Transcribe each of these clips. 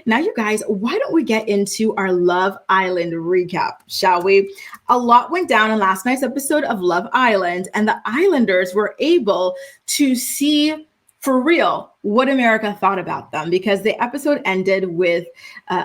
Now, you guys, why don't we get into our Love Island recap, shall we? A lot went down in last night's episode of Love Island, and the Islanders were able to see for real what America thought about them, because the episode ended with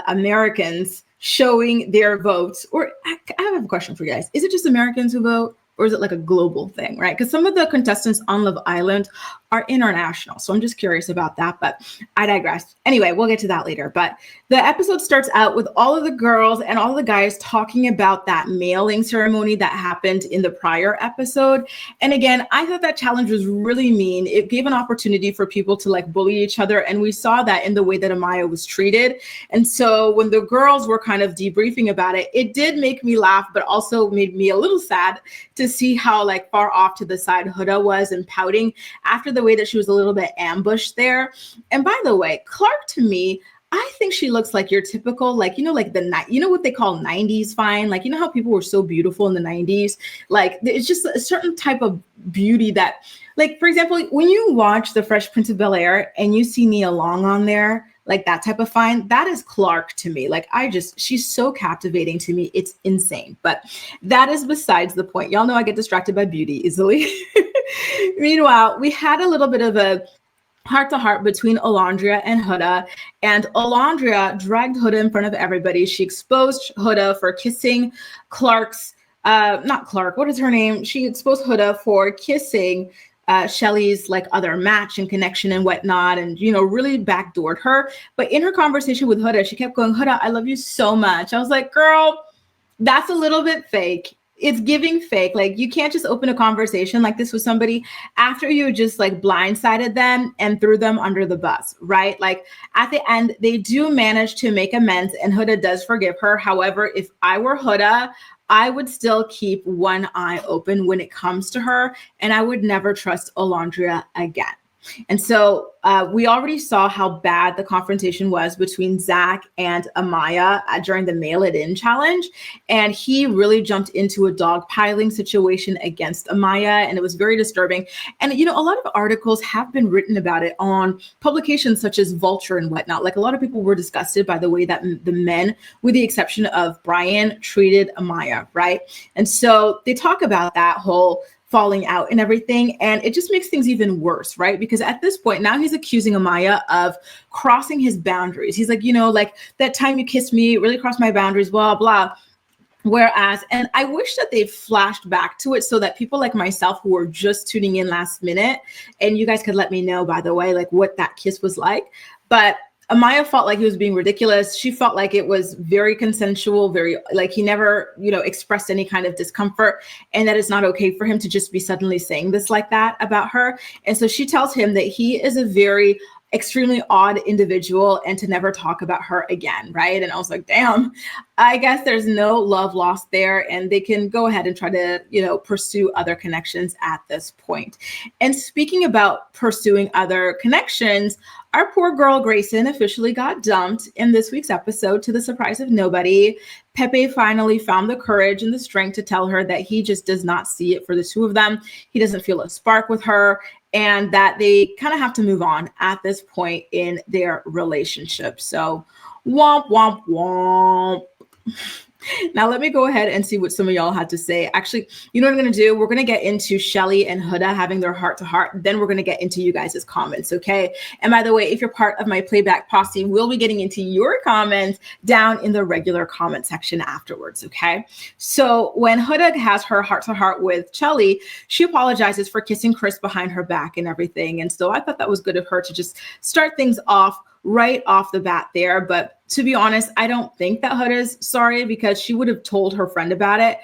Americans showing their votes. Or I have a question for you guys. Is it just Americans who vote? Or is it like a global thing, right? Because some of the contestants on Love Island are international. So I'm just curious about that, but I digress. Anyway, we'll get to that later. But the episode starts out with all of the girls and all of the guys talking about that mailing ceremony that happened in the prior episode. And again, I thought that challenge was really mean. It gave an opportunity for people to like bully each other. And we saw that in the way that Amaya was treated. And so when the girls were kind of debriefing about it, it did make me laugh, but also made me a little sad to see how like far off to the side Huda was and pouting after the way that she was a little bit ambushed there. And by the way, Clarke, to me, I think she looks like your typical, like, like what they call 90s fine. Like, how people were so beautiful in the 90s. Like, it's just a certain type of beauty that, like, for example, when you watch The Fresh Prince of Bel-Air and you see Nia Long on there, like that type of fine, that is Clarke to me. Like, she's so captivating to me. It's insane. But that is besides the point. Y'all know I get distracted by beauty easily. Meanwhile, we had a little bit of a heart-to-heart between Alandrea and Huda, and Alandrea dragged Huda in front of everybody. She exposed Huda for kissing not Clarke, what is her name? She exposed Huda for kissing Shelly's like other match and connection and whatnot, and really backdoored her. But in her conversation with Huda, she kept going, "Huda, I love you so much." I was like, girl, that's a little bit fake. It's giving fake. Like, you can't just open a conversation like this with somebody after you just like blindsided them and threw them under the bus, right? Like, at the end, they do manage to make amends and Huda does forgive her. However, if I were Huda, I would still keep one eye open when it comes to her, and I would never trust Alandrea again. And so we already saw how bad the confrontation was between Zach and Amaya during the Mail It In challenge. And he really jumped into a dogpiling situation against Amaya, and it was very disturbing. And, a lot of articles have been written about it on publications such as Vulture and whatnot. Like, a lot of people were disgusted by the way that the men, with the exception of Brian, treated Amaya, right? And so they talk about that whole falling out and everything. And it just makes things even worse, right? Because at this point, now he's accusing Amaya of crossing his boundaries. He's like, like that time you kissed me, it really crossed my boundaries, blah, blah. Whereas, and I wish that they flashed back to it so that people like myself who were just tuning in last minute, and you guys could let me know, by the way, like what that kiss was like. But Amaya felt like he was being ridiculous. She felt like it was very consensual, very like he never, expressed any kind of discomfort, and that it's not okay for him to just be suddenly saying this like that about her. And so she tells him that he is a very extremely odd individual and to never talk about her again, right? And I was like, damn, I guess there's no love lost there, and they can go ahead and try to, pursue other connections at this point. And speaking about pursuing other connections, our poor girl Grayson officially got dumped in this week's episode, to the surprise of nobody. Pepe finally found the courage and the strength to tell her that he just does not see it for the two of them. He doesn't feel a spark with her, and that they kind of have to move on at this point in their relationship. So womp, womp, womp. Now let me go ahead and see what some of y'all had to say. Actually, you know what I'm going to do? We're going to get into Shelly and Huda having their heart-to-heart. Then we're going to get into you guys' comments, okay? And by the way, if you're part of my playback posse, we'll be getting into your comments down in the regular comment section afterwards, okay? So when Huda has her heart-to-heart with Shelly, she apologizes for kissing Chris behind her back and everything. And so I thought that was good of her to just start things off right off the bat there. But to be honest, I don't think that Huda's sorry, because she would have told her friend about it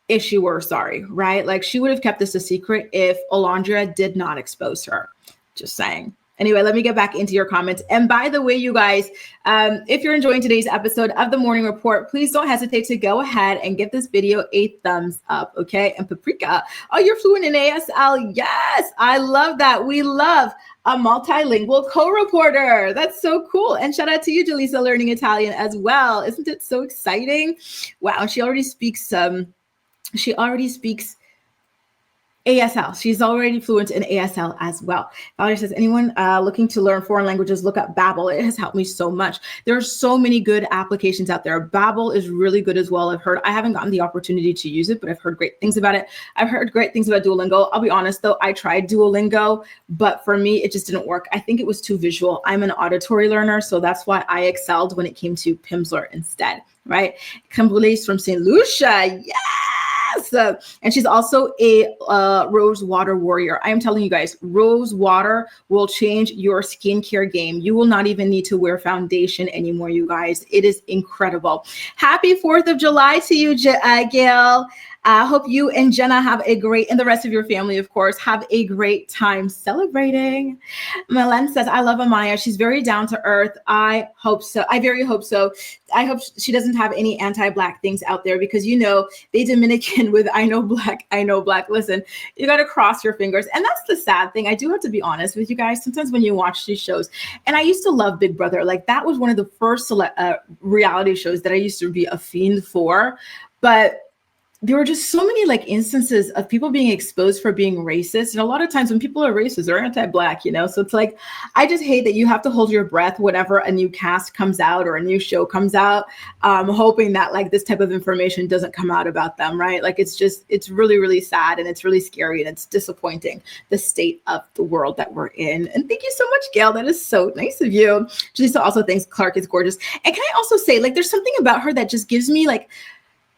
if she were sorry, right? Like, she would have kept this a secret if Alandrea did not expose her. Just saying. Anyway, let me get back into your comments. And by the way, you guys, if you're enjoying today's episode of The Morning Report, please don't hesitate to go ahead and give this video a thumbs up, okay? And Paprika, oh, you're fluent in ASL. Yes, I love that. We love a multilingual co-reporter. That's so cool. And shout out to you, Jaleesa, learning Italian as well. Isn't it so exciting? Wow, she already speaks ASL. She's already fluent in ASL as well. Valerie says, anyone looking to learn foreign languages, look up Babbel. It has helped me so much. There are so many good applications out there. Babbel is really good as well. I haven't gotten the opportunity to use it, but I've heard great things about it. I've heard great things about Duolingo. I'll be honest though, I tried Duolingo, but for me, it just didn't work. I think it was too visual. I'm an auditory learner, so that's why I excelled when it came to Pimsleur instead, right? Camboulais from St. Lucia, yes! And she's also a rose water warrior. I am telling you guys, rose water will change your skincare game. You will not even need to wear foundation anymore, you guys. It is incredible. Happy 4th of July to you, Gail. I hope you and Jenna have a great, and the rest of your family, of course, have a great time celebrating. Melen says, I love Amaya. She's very down to earth. I hope so. I very hope so. I hope she doesn't have any anti-Black things out there because, you know, they Dominican with I know Black, I know Black. Listen, you got to cross your fingers. And that's the sad thing. I do have to be honest with you guys. Sometimes when you watch these shows, and I used to love Big Brother, like that was one of the first reality shows that I used to be a fiend for. But there were just so many like instances of people being exposed for being racist. And a lot of times when people are racist, they're anti-Black, you know? So it's like, I just hate that you have to hold your breath whenever a new cast comes out or a new show comes out, hoping that like this type of information doesn't come out about them, right? Like, it's really, really sad and it's really scary and it's disappointing, the state of the world that we're in. And thank you so much, Gail. That is so nice of you. Jalisa also thinks Clarke is gorgeous. And can I also say, like, there's something about her that just gives me like,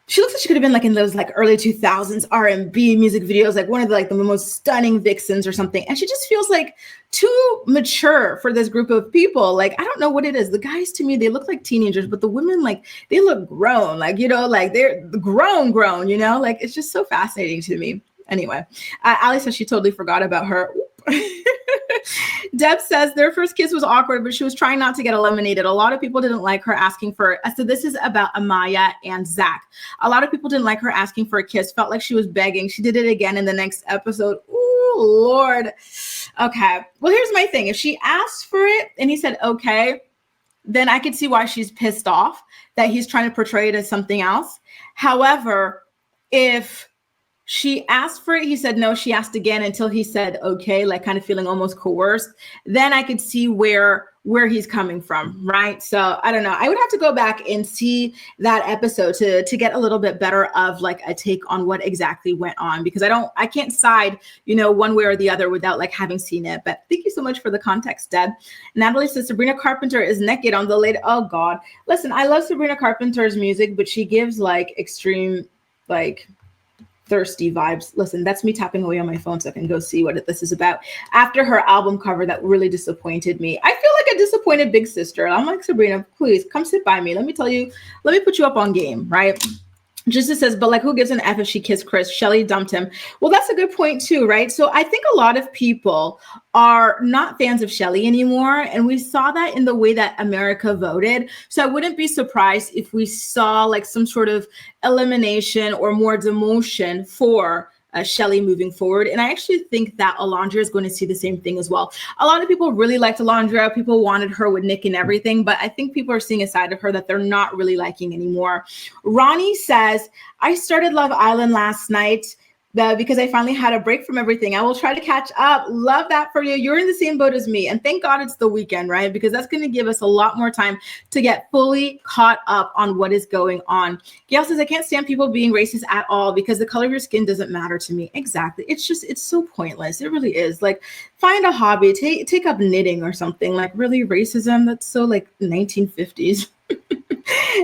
she looks like she could have been like in those like early 2000s R&B music videos, like one of the most stunning vixens or something. And she just feels like too mature for this group of people. Like, I don't know what it is. The guys, to me, they look like teenagers, but the women, like, they look grown, like, you know, like they're grown, you know, like, it's just so fascinating to me. Anyway, Ali says she totally forgot about her. Deb says their first kiss was awkward, but she was trying not to get eliminated. A lot of people didn't like her asking for it. So this is about Amaya and Zach. A lot of people didn't like her asking for a kiss, felt like she was begging. She did it again in the next episode. Ooh, Lord. Okay. Well, here's my thing. If she asked for it and he said, okay, then I could see why she's pissed off that he's trying to portray it as something else. However, if she asked for it, he said no, she asked again until he said okay, like kind of feeling almost coerced, then I could see where he's coming from, right? So I don't know. I would have to go back and see that episode to get a little bit better of like a take on what exactly went on, because I can't side, you know, one way or the other without like having seen it. But thank you so much for the context, Deb. Natalie says Sabrina Carpenter is naked on the late. Oh God. Listen, I love Sabrina Carpenter's music, but she gives like extreme, like thirsty vibes. Listen, that's me tapping away on my phone so I can go see what this is about. After her album cover that really disappointed me. I feel like a disappointed big sister. I'm like, Sabrina, please come sit by me. Let me put you up on game, right? Just says, but like, who gives an F if she kissed Chris? Shelly dumped him. Well, that's a good point too, right? So I think a lot of people are not fans of Shelly anymore. And we saw that in the way that America voted. So I wouldn't be surprised if we saw like some sort of elimination or more demotion for Shelly moving forward. And I actually think that Alandrea is going to see the same thing as well. A lot of people really liked Alandrea. People wanted her with Nick and everything, but I think people are seeing a side of her that they're not really liking anymore. Ronnie says, I started Love Island last night because I finally had a break from everything. I will try to catch up. Love that for you. You're in the same boat as me. And thank God it's the weekend, right? Because that's going to give us a lot more time to get fully caught up on what is going on. Gail says, I can't stand people being racist at all because the color of your skin doesn't matter to me. Exactly. It's so pointless. It really is. Like, find a hobby, take up knitting or something. Like, really, racism? That's so like 1950s.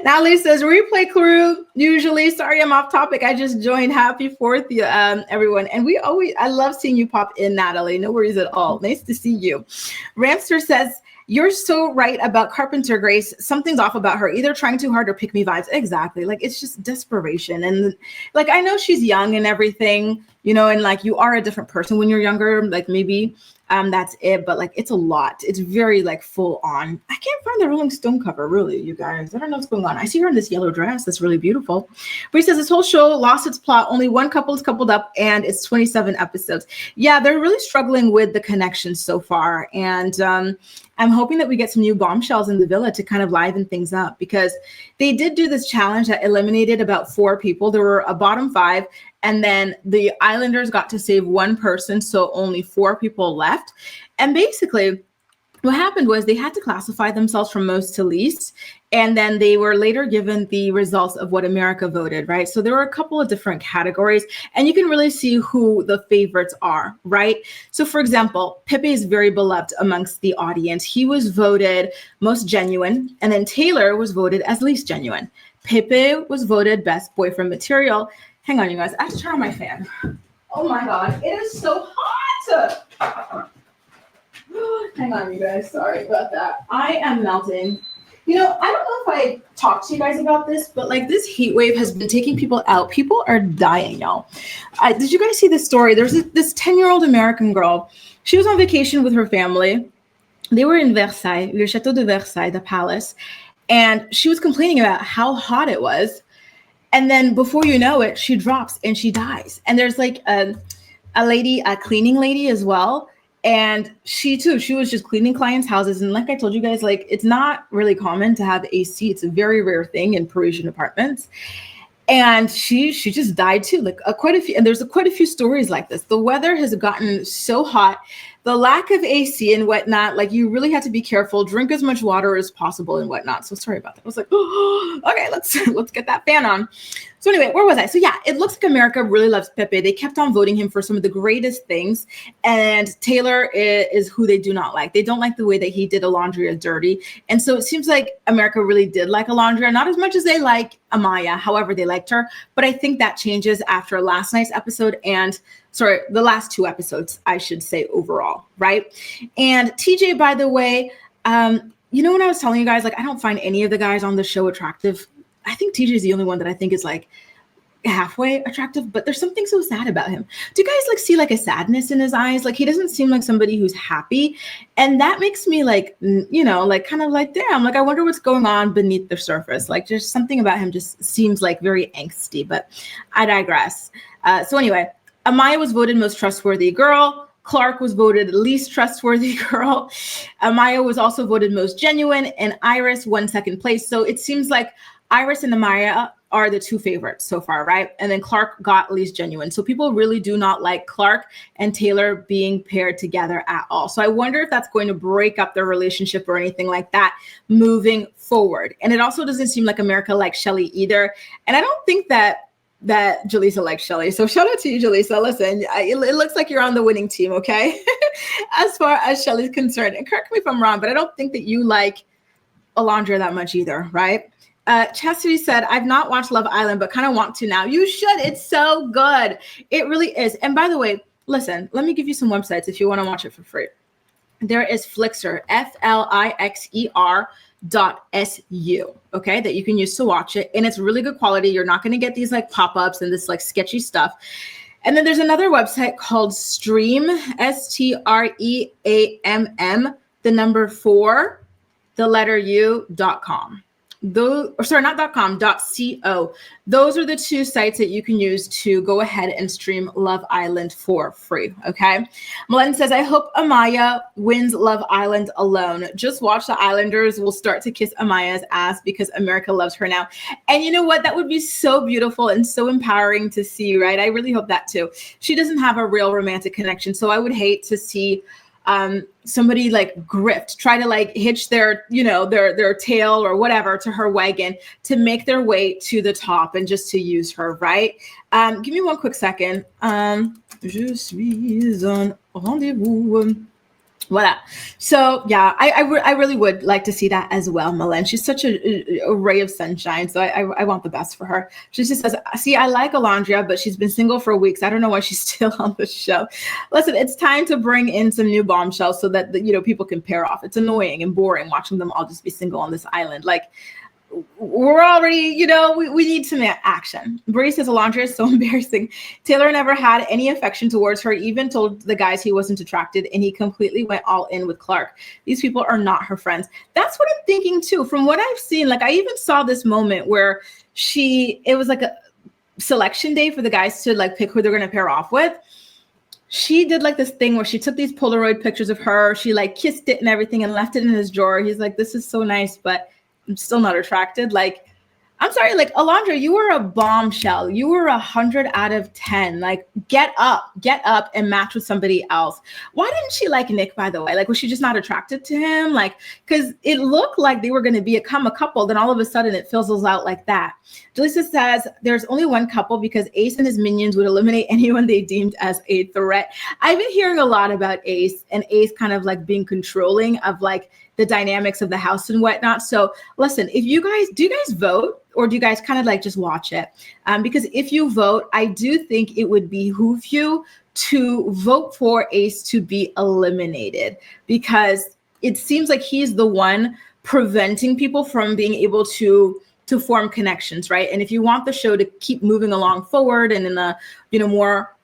Natalie says, replay crew, usually. Sorry, I'm off topic. I just joined. Happy 4th, everyone. And I love seeing you pop in, Natalie. No worries at all. Nice to see you. Ramster says, you're so right about Carpenter, Grace. Something's off about her, either trying too hard or pick me vibes. Exactly. Like, it's just desperation. And like, I know she's young and everything, you know, and like, you are a different person when you're younger, like maybe that's it. But like, it's a lot. It's very like full on. I can't find the Rolling Stone cover, really, you guys. I don't know what's going on. I see her in this yellow dress. That's really beautiful. But he says this whole show lost its plot. Only one couple is coupled up and it's 27 episodes. Yeah, they're really struggling with the connection so far. And I'm hoping that we get some new bombshells in the villa to kind of liven things up, because they did do this challenge that eliminated about 4 people. There were a bottom 5 And then the Islanders got to save one person, so only 4 people left. And basically, what happened was they had to classify themselves from most to least, and then they were later given the results of what America voted, right? So there were a couple of different categories, and you can really see who the favorites are, right? So for example, Pepe is very beloved amongst the audience. He was voted most genuine, and then Taylor was voted as least genuine. Pepe was voted best boyfriend material. Hang on, you guys, I have to turn on my fan. Oh my God, it is so hot. Hang on, you guys. Sorry about that. I am melting. You know, I don't know if I talked to you guys about this, but like this heat wave has been taking people out. People are dying, y'all. Did you guys see this story? There's this 10-year-old American girl. She was on vacation with her family. They were in Versailles, Le Château de Versailles, the palace. And she was complaining about how hot it was. And then before you know it, she drops and she dies. And there's like a lady, a cleaning lady as well. And she was just cleaning clients' houses. And like I told you guys, like it's not really common to have AC. It's a very rare thing in Parisian apartments. And she just died too. Like quite a few, and there's quite a few stories like this. The weather has gotten so hot, the lack of AC and whatnot, like you really have to be careful, drink as much water as possible and whatnot. So sorry about that. I was like, oh, okay, let's get that fan on. So anyway, where was I? So yeah, it looks like America really loves Pepe. They kept on voting him for some of the greatest things. And Taylor is who they do not like. They don't like the way that he did Alandrea dirty. And so it seems like America really did like Alandrea, not as much as they like Amaya. However, they liked her. But I think that changes after last night's episode and the last 2 episodes, I should say overall, right? And TJ, by the way, you know, when I was telling you guys, like, I don't find any of the guys on the show attractive. I think TJ is the only one that I think is like halfway attractive, but there's something so sad about him. Do you guys like see like a sadness in his eyes? Like he doesn't seem like somebody who's happy. And that makes me like, you know, like kind of like, damn, like I wonder what's going on beneath the surface. Like just something about him just seems like very angsty, but I digress. So anyway, Amaya was voted most trustworthy girl. Clarke was voted least trustworthy girl. Amaya was also voted most genuine, and Iris won second place. So it seems like Iris and Amaya are the 2 favorites so far, right? And then Clarke got least genuine. So people really do not like Clarke and Taylor being paired together at all. So I wonder if that's going to break up their relationship or anything like that moving forward. And it also doesn't seem like America likes Shelly either. And I don't think that Jaleesa likes Shelly. So shout out to you, Jaleesa. Listen, it looks like you're on the winning team, okay? As far as Shelly's concerned. And correct me if I'm wrong, but I don't think that you like Alandrea that much either, right? Chastity said, I've not watched Love Island, but kind of want to now. You should. It's so good. It really is. And by the way, listen, let me give you some websites if you want to watch it for free. There is Flixer, FLIXER.SU, okay, that you can use to watch it. And it's really good quality. You're not going to get these like pop-ups and this like sketchy stuff. And then there's another website called Stream, STREAMM, the number 4, the letter U.com. Those, or sorry, not .com, .co. Those are the 2 sites that you can use to go ahead and stream Love Island for free, okay? Melaine says, I hope Amaya wins Love Island alone. Just watch the Islanders will start to kiss Amaya's ass because America loves her now. And you know what? That would be so beautiful and so empowering to see, right? I really hope that too. She doesn't have a real romantic connection, so I would hate to see somebody like grift, try to like hitch their, you know, their tail or whatever to her wagon to make their way to the top and just to use her, right? Give me one quick second. Je suis en rendez-vous. Voila. So yeah, I really would like to see that as well, Melaine. She's such a ray of sunshine. So I want the best for her. She just says, see, I like Alandrea, but she's been single for weeks. I don't know why she's still on the show. Listen, it's time to bring in some new bombshells so that, you know, people can pair off. It's annoying and boring watching them all just be single on this island. Like, we're already, you know, we need some action. Bree says Alandrea is so embarrassing. Taylor never had any affection towards her, even told the guys he wasn't attracted, and he completely went all in with Clarke. These people are not her friends. That's what I'm thinking too. From what I've seen, like I even saw this moment where it was like a selection day for the guys to like pick who they're going to pair off with. She did like this thing where she took these Polaroid pictures of her. She like kissed it and everything and left it in his drawer. He's like, this is so nice, but I'm still not attracted. Like, I'm sorry, like Alandrea, you were a bombshell. You were 100 out of 10. Like, get up and match with somebody else. Why didn't she like Nick, by the way? Like, was she just not attracted to him? Like, because it looked like they were going to become a couple. Then all of a sudden it fizzles out like that. Jalisa says there's only one couple because Ace and his minions would eliminate anyone they deemed as a threat. I've been hearing a lot about Ace and Ace kind of like being controlling of like the dynamics of the house and whatnot. So listen, do you guys vote or do you guys kind of like just watch it? Because if you vote, I do think it would behoove you to vote for Ace to be eliminated because it seems like he's the one preventing people from being able to form connections, right? And if you want the show to keep moving along forward and in a more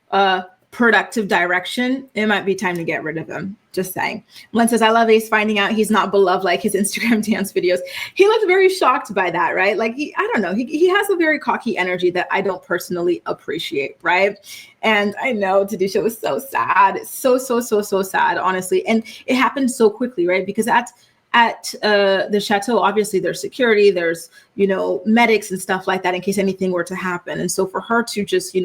productive direction, it might be time to get rid of him. Just saying. Len says, I love Ace finding out he's not beloved like his Instagram dance videos. He looked very shocked by that, right? Like, I don't know. He has a very cocky energy that I don't personally appreciate, right? And I know Tadisha was so sad. It's so sad, honestly. And it happened so quickly, right? Because at the chateau, obviously there's security, there's, medics and stuff like that in case anything were to happen. And so for her to just,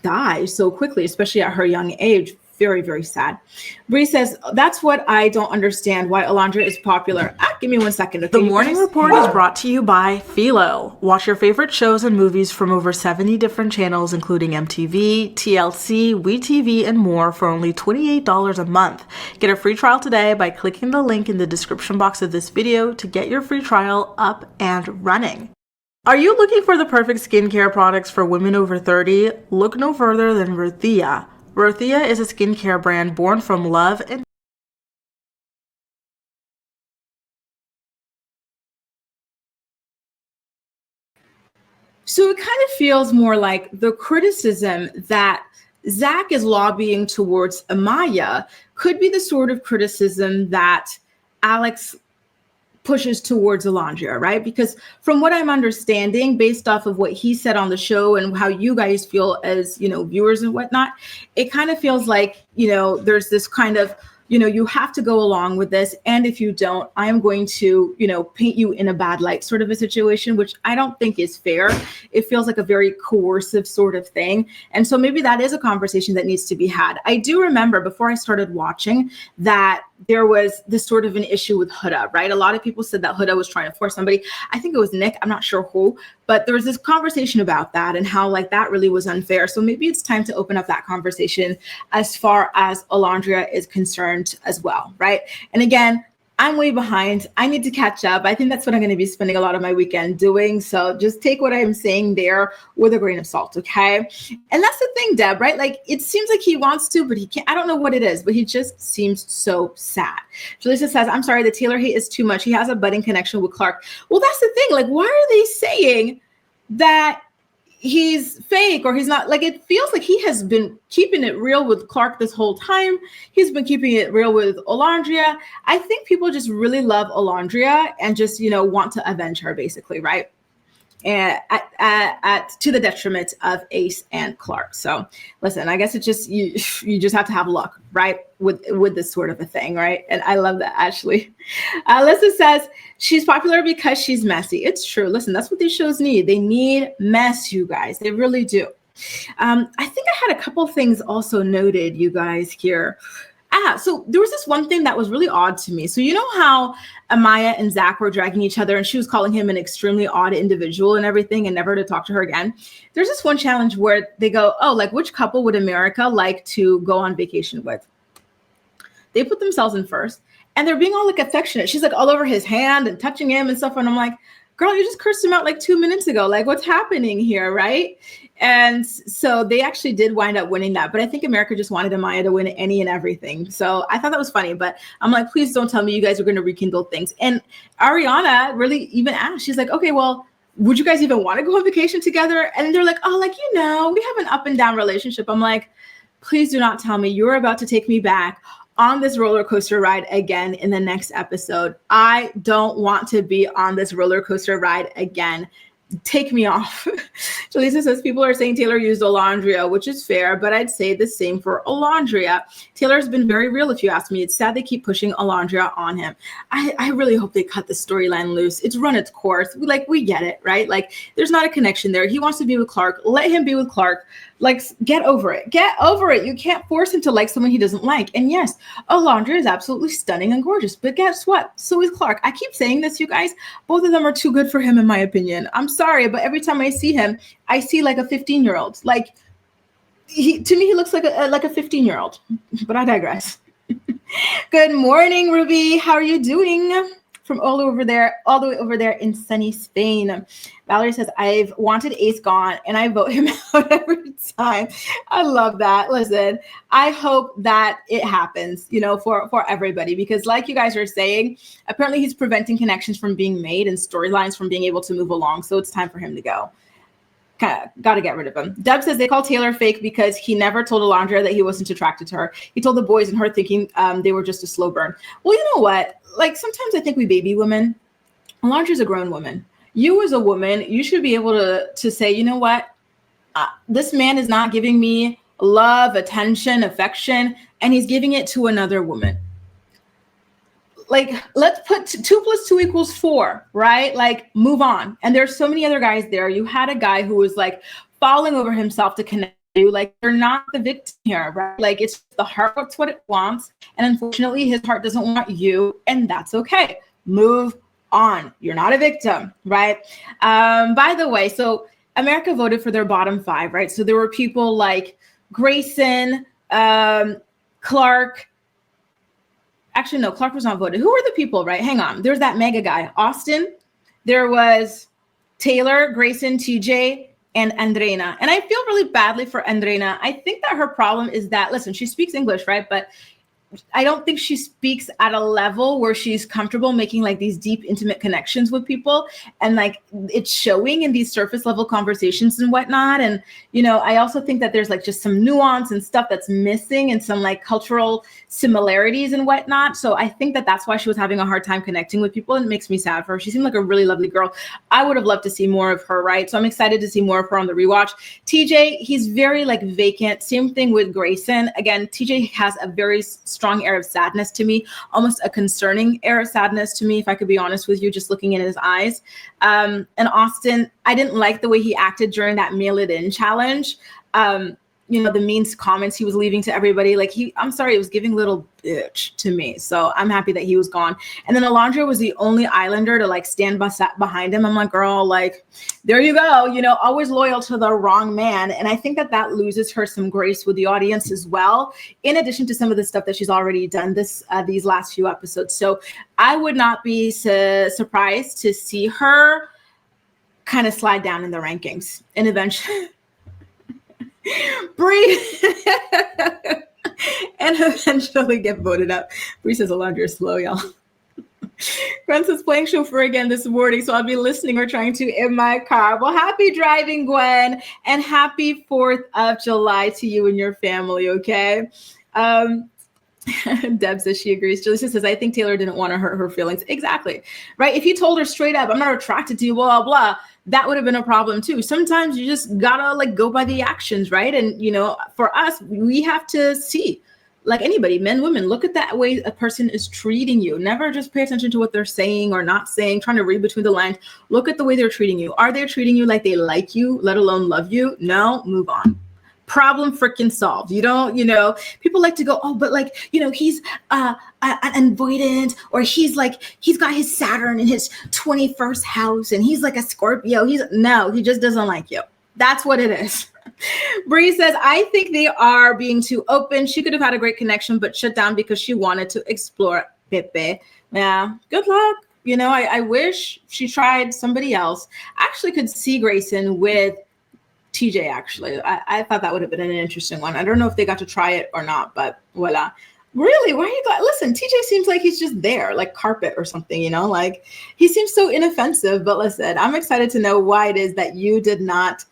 die so quickly, especially at her young age, very, very sad. Bree says, that's what I don't understand, why Alandrea is popular. Give me 1 second. Okay, the Morning Report is brought to you by Philo. Watch your favorite shows and movies from over 70 different channels, including MTV, TLC, WeTV, and more for only $28 a month. Get a free trial today by clicking the link in the description box of this video to get your free trial up and running. Are you looking for the perfect skincare products for women over 30? Look no further than Rothia. Rothia is a skincare brand born from love and So it kind of feels more like the criticism that Zach is lobbying towards Amaya could be the sort of criticism that Alex pushes towards Alandrea, right? Because from what I'm understanding, based off of what he said on the show and how you guys feel as, viewers and whatnot, it kind of feels like, there's this kind of, you have to go along with this. And if you don't, I am going to, paint you in a bad light sort of a situation, which I don't think is fair. It feels like a very coercive sort of thing. And so maybe that is a conversation that needs to be had. I do remember before I started watching that there was this sort of an issue with Huda, right? A lot of people said that Huda was trying to force somebody. I think it was Nick. I'm not sure who, but there was this conversation about that and how like that really was unfair. So maybe it's time to open up that conversation as far as Alandrea is concerned as well, right? And again, I'm way behind. I need to catch up. I think that's what I'm going to be spending a lot of my weekend doing. So just take what I'm saying there with a grain of salt, okay? And that's the thing, Deb, right? Like, it seems like he wants to, but he can't. I don't know what it is, but he just seems so sad. Jalisa says, I'm sorry, the Taylor hate is too much. He has a budding connection with Clarke. Well, that's the thing. Like, why are they saying that he's fake or he's not? Like, it feels like he has been keeping it real with Clarke this whole time. He's been keeping it real with Alandrea. I think people just really love Alandrea and just, want to avenge her basically, right? And to the detriment of Ace and Clarke. So listen, I guess it's just, you just have to have luck, right? With this sort of a thing, right? And I love that, Ashley. Alyssa says, she's popular because she's messy. It's true. Listen, that's what these shows need. They need mess, you guys. They really do. I think I had a couple things also noted, you guys, here. So there was this one thing that was really odd to me. So you know how Amaya and Zach were dragging each other and she was calling him an extremely odd individual and everything and never to talk to her again? There's this one challenge where they go, oh, like which couple would America like to go on vacation with? They put themselves in first and they're being all like affectionate. She's like all over his hand and touching him and stuff. And I'm like, girl, you just cursed him out like 2 minutes ago. Like, what's happening here, right? And so they actually did wind up winning that. But I think America just wanted Amaya to win any and everything. So I thought that was funny. But I'm like, please don't tell me you guys are going to rekindle things. And Ariana really even asked, she's like, okay, well, would you guys even want to go on vacation together? And they're like, oh, like, we have an up and down relationship. I'm like, please do not tell me you're about to take me back on this roller coaster ride again in the next episode. I don't want to be on this roller coaster ride again take me off. Jaleesa says people are saying Taylor used Alandrea, which is fair, but I'd say the same for Alandrea. Taylor's been very real, if you ask me. It's sad they keep pushing Alandrea on him. I really hope they cut the storyline loose. It's run its course. We get it, right? Like, there's not a connection there. He wants to be with Clarke. Let him be with Clarke. Like, get over it. Get over it. You can't force him to like someone he doesn't like. And yes, Alandrea is absolutely stunning and gorgeous, but guess what? So is Clarke. I keep saying this, you guys. Both of them are too good for him, in my opinion. I'm sorry, but every time I see him, I see like a 15-year-old. Like, to me, he looks like a 15-year-old. But I digress. Good morning, Ruby. How are you doing? From all the way over there in sunny Spain. Valerie says, I've wanted Ace gone and I vote him out every time. I love that. Listen, I hope that it happens, for everybody, because like you guys are saying, apparently he's preventing connections from being made and storylines from being able to move along. So it's time for him to go. Got to get rid of him. Deb says they call Taylor fake because he never told Alandrea that he wasn't attracted to her. He told the boys and her thinking they were just a slow burn. Well, you know what? Like, sometimes I think we baby women. Alandrea's a grown woman. You as a woman, you should be able to say, you know what? This man is not giving me love, attention, affection, and he's giving it to another woman. Like, let's put 2 + 2 = 4, right? Like, move on. And there's so many other guys there. You had a guy who was like falling over himself to connect you. Like, you're not the victim here, right? Like, it's the heart wants what it wants. And unfortunately, his heart doesn't want you. And that's okay. Move on. You're not a victim, right? By the way, so America voted for their bottom 5, right? So there were people like Grayson, Clarke. Actually, no, Clarke was not voted. Who were the people, right? Hang on. There's that mega guy, Austin. There was Taylor, Grayson, TJ, and Andreina. And I feel really badly for Andreina. I think that her problem is that, listen, she speaks English, right? But I don't think she speaks at a level where she's comfortable making like these deep, intimate connections with people. And like, it's showing in these surface level conversations and whatnot. And, I also think that there's like just some nuance and stuff that's missing and some like cultural similarities and whatnot. So I think that that's why she was having a hard time connecting with people. And it makes me sad for her. She seemed like a really lovely girl. I would have loved to see more of her, right? So I'm excited to see more of her on the rewatch. TJ, he's very like vacant. Same thing with Grayson. Again, TJ has a very strong air of sadness to me, almost a concerning air of sadness to me, if I could be honest with you, just looking in his eyes. And Austin, I didn't like the way he acted during that Mail It In challenge. The mean comments he was leaving to everybody. Like, I'm sorry, it was giving little bitch to me. So I'm happy that he was gone. And then Alandrea was the only Islander to like stand behind him. I'm like, girl, like, there you go. Always loyal to the wrong man. And I think that loses her some grace with the audience as well, in addition to some of the stuff that she's already done these last few episodes. So I would not be surprised to see her kind of slide down in the rankings and eventually Bree and eventually get voted up. Bree says Alandrea is slow, y'all. Francis playing chauffeur again this morning, so I'll be listening or trying to in my car. Well, happy driving, Gwen, and happy 4th of July to you and your family, okay? Deb says she agrees. Jaleesa says, I think Taylor didn't want to hurt her feelings. Exactly, right? If he told her straight up, I'm not attracted to you, blah, blah, blah, that would have been a problem too. Sometimes you just gotta like go by the actions, right? And, for us, we have to see, like anybody, men, women, look at that way a person is treating you. Never just pay attention to what they're saying or not saying, trying to read between the lines. Look at the way they're treating you. Are they treating you like they like you, let alone love you? No, move on. Problem freaking solved. You don't, people like to go, oh, but like, he's an avoidant, or he's got his Saturn in his 21st house and he's like a Scorpio. He just doesn't like you. That's what it is. Bree says, I think they are being too open. She could have had a great connection, but shut down because she wanted to explore Pepe. Yeah, good luck. I wish she tried somebody else. I actually could see Grayson with TJ, actually. I thought that would have been an interesting one. I don't know if they got to try it or not, but voila. Really? Why are you glad? Listen, TJ seems like he's just there, like carpet or something, like he seems so inoffensive. But listen, I'm excited to know why it is that you did not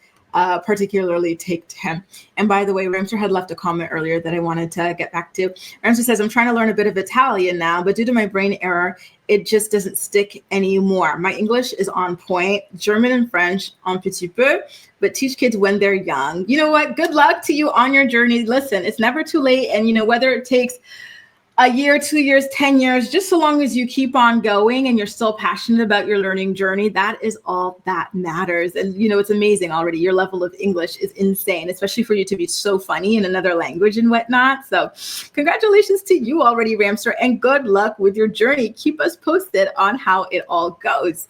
particularly take to him. And by the way, Ramser had left a comment earlier that I wanted to get back to. Ramser says, I'm trying to learn a bit of Italian now, but due to my brain error, it just doesn't stick anymore. My English is on point, German and French un petit peu, but teach kids when they're young. You know what? Good luck to you on your journey. Listen, it's never too late. And, whether it takes a year, 2 years, 10 years, just so long as you keep on going and you're still passionate about your learning journey, that is all that matters. And, it's amazing already. Your level of English is insane, especially for you to be so funny in another language and whatnot. So congratulations to you already, Ramster, and good luck with your journey. Keep us posted on how it all goes.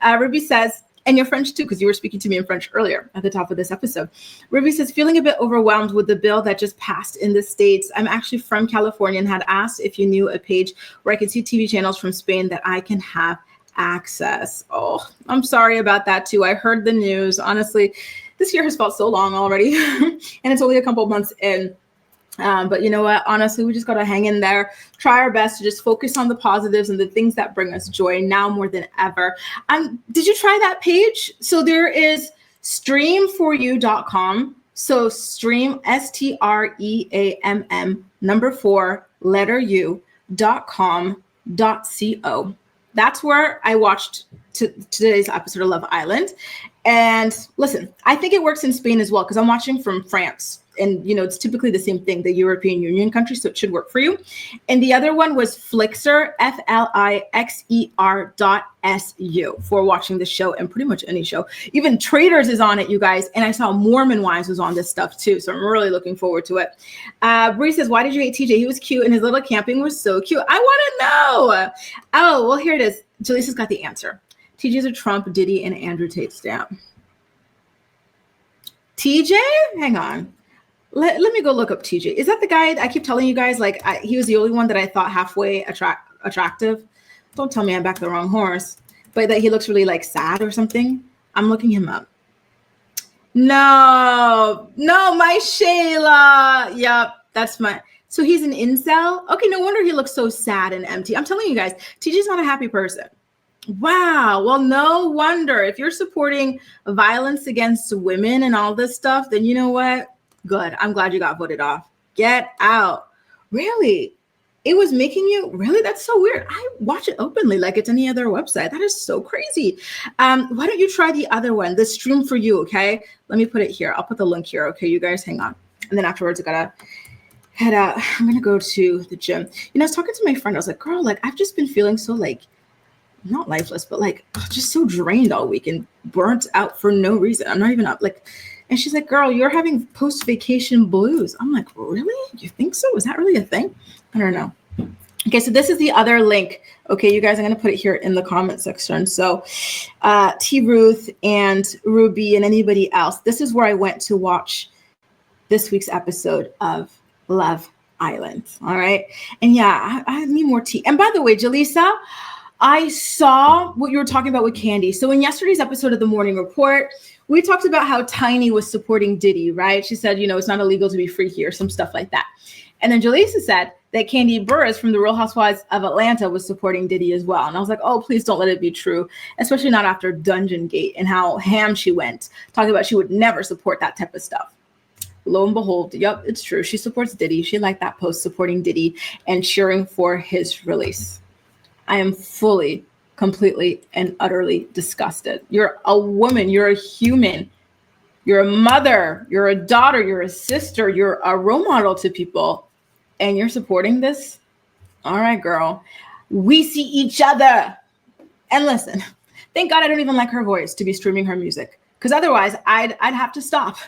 Ruby says, and your French too, because you were speaking to me in French earlier at the top of this episode. Ruby says, feeling a bit overwhelmed with the bill that just passed in the States. I'm actually from California and had asked if you knew a page where I could see TV channels from Spain that I can have access. Oh, I'm sorry about that too. I heard the news. Honestly, this year has felt so long already and it's only a couple months in. But you know what? Honestly, we just got to hang in there, try our best to just focus on the positives and the things that bring us joy now more than ever. Did you try that page? So there is stream4you.com. So stream, STREAMM, number 4, letter U.com.co. That's where I watched today's episode of Love Island. And listen, I think it works in Spain as well, because I'm watching from France. And, it's typically the same thing, the European Union country, so it should work for you. And the other one was Flixer, FLIXER.SU, for watching the show and pretty much any show. Even Traders is on it, you guys. And I saw Mormon Wives was on this stuff too, so I'm really looking forward to it. Bree says, why did you hate TJ? He was cute and his little camping was so cute. I want to know. Oh, well, here it is. Jaleesa's got the answer. TJ's a Trump, Diddy, and Andrew Tate stamp. TJ? Hang on. Let me go look up TJ. Is that the guy I keep telling you guys, he was the only one that I thought halfway attractive? Don't tell me I backed the wrong horse. But that he looks really sad or something. I'm looking him up. No, my Shayla. Yep, that's my. So he's an incel? Okay, no wonder he looks so sad and empty. I'm telling you guys, TJ's not a happy person. Wow. Well, no wonder. If you're supporting violence against women and all this stuff, then you know what? Good. I'm glad you got voted off. Get out. Really? It was making you? Really? That's so weird. I watch it openly like it's any other website. That is so crazy. Why don't you try the other one, the Stream for You, okay? Let me put it here. I'll put the link here, okay? You guys hang on. And then afterwards, I gotta head out. I'm gonna go to the gym. I was talking to my friend. I was like, girl, I've just been feeling so not lifeless, but just so drained all week and burnt out for no reason. I'm not even up. And she's like, girl, you're having post-vacation blues. I'm like, really? You think so? Is that really a thing? I don't know. Okay, so this is the other link. Okay, you guys, I'm going to put it here in the comment section. So T. Ruth and Ruby and anybody else, this is where I went to watch this week's episode of Love Island. All right. And yeah, I need more tea. And by the way, Jaleesa, I saw what you were talking about with Candy. So in yesterday's episode of the Morning Report, we talked about how Tiny was supporting Diddy, right? She said, it's not illegal to be freaky or some stuff like that. And then Jaleesa said that Candy Burris from the Real Housewives of Atlanta was supporting Diddy as well. And I was like, oh, please don't let it be true, especially not after Dungeon Gate and how ham she went, talking about she would never support that type of stuff. Lo and behold, yep, it's true. She supports Diddy. She liked that post supporting Diddy and cheering for his release. I am fully, completely, and utterly disgusted. You're a woman. You're a human. You're a mother. You're a daughter. You're a sister. You're a role model to people. And you're supporting this? All right, girl. We see each other. And listen, thank God I don't even like her voice to be streaming her music, because otherwise I'd have to stop.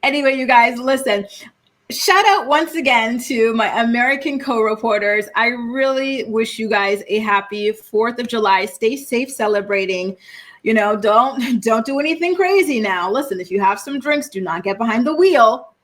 Anyway, you guys, listen. Shout out once again to my American co-reporters. I really wish you guys a happy 4th of July. Stay safe celebrating. Don't do anything crazy now. Listen, if you have some drinks, do not get behind the wheel.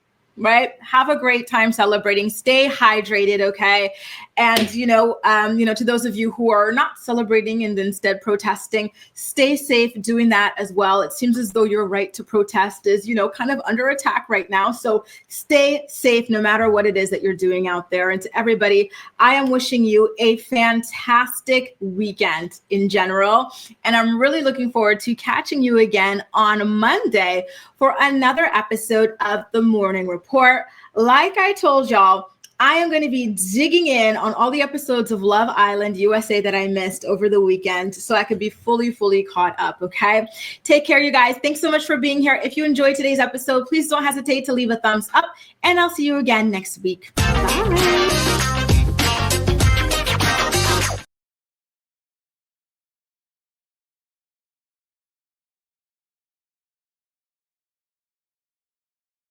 right? Have a great time celebrating. Stay hydrated, okay? And to those of you who are not celebrating and instead protesting, stay safe doing that as well. It seems as though your right to protest is, kind of under attack right now. So stay safe no matter what it is that you're doing out there. And to everybody, I am wishing you a fantastic weekend in general. And I'm really looking forward to catching you again on Monday for another episode of The Morning Report. Like I told y'all, I am going to be digging in on all the episodes of Love Island USA that I missed over the weekend so I could be fully caught up, okay? Take care, you guys. Thanks so much for being here. If you enjoyed today's episode, please don't hesitate to leave a thumbs up, and I'll see you again next week. Bye.